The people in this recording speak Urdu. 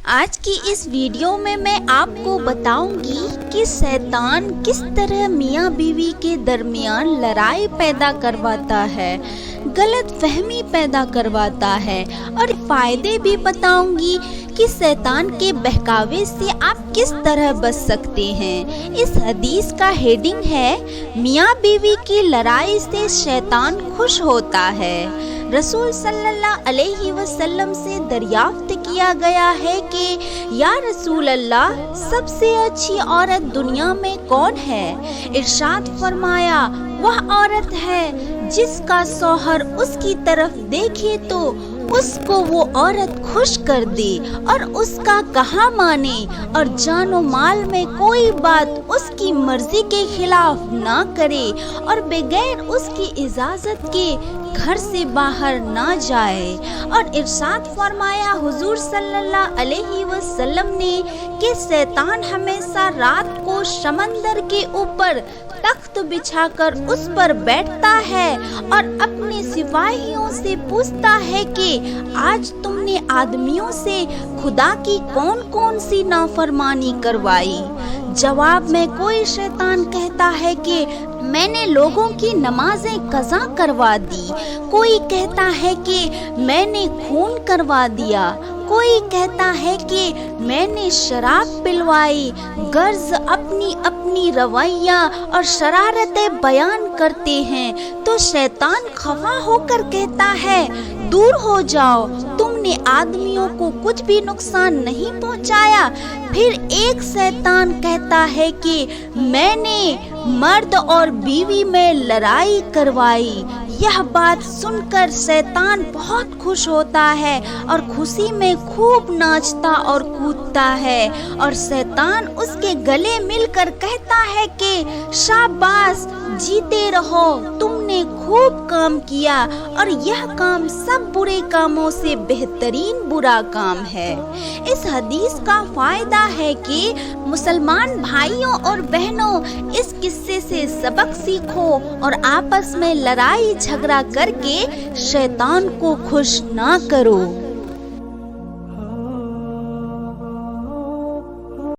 آج کی اس ویڈیو میں آپ کو بتاؤں گی کہ شیطان کس طرح میاں بیوی کے درمیان لڑائی پیدا کرواتا ہے، غلط فہمی پیدا کرواتا ہے، اور فائدے بھی بتاؤں گی کہ شیطان کے بہکاوے سے آپ کس طرح بچ سکتے ہیں۔ اس حدیث کا ہیڈنگ ہے میاں بیوی کی لڑائی سے شیطان خوش ہوتا ہے۔ رسول صلی اللہ علیہ وسلم سے دریافت کیا گیا ہے کہ یا رسول اللہ، سب سے اچھی عورت دنیا میں کون ہے؟ ارشاد فرمایا، وہ عورت ہے جس کا شوہر اس کی طرف دیکھے تو اس کو وہ عورت خوش کر دے اور اس کا کہا مانے، اور جان و مال میں کوئی بات اس کی مرضی کے خلاف نہ کرے، اور بغیر اس کی اجازت کے گھر سے باہر نہ جائے۔ اور ارشاد فرمایا حضور صلی اللہ علیہ وسلم نے کہ شیطان ہمیشہ رات کو سمندر کے اوپر تخت بچھا کر اس پر بیٹھتا ہے اور اپنے سپاہیوں سے پوچھتا ہے کہ آج تم نے آدمیوں سے خدا کی کون کون سی نافرمانی کروائی؟ جواب میں کوئی شیطان کہتا ہے کہ میں نے لوگوں کی نمازیں قضا کروا دی، کوئی کہتا ہے کہ میں نے خون کروا دیا، کوئی کہتا ہے کہ میں نے شراب پلوائی۔ غرض اپنی اپنی رویہ اور شرارتیں بیان کرتے ہیں تو شیطان خفا ہو کر کہتا ہے دور ہو جاؤ، تم نے آدمیوں کو کچھ بھی نقصان نہیں پہنچایا۔ پھر ایک شیطان کہتا ہے کہ میں نے مرد اور بیوی میں لڑائی کروائی۔ یہ بات سن کر شیطان بہت خوش ہوتا ہے اور خوشی میں خوب ناچتا اور کودتا ہے، اور شیطان اس کے گلے مل کر کہتا ہے کہ شاباش، جیتے رہو، تم نے خوب کام کیا، اور یہ کام سب برے کاموں سے بہترین برا کام ہے۔ اس حدیث کا فائدہ ہے کہ مسلمان بھائیوں اور بہنوں، اس قصے سے سبق سیکھو اور آپس میں لڑائی جھگڑا کر کے شیطان کو خوش نہ کرو۔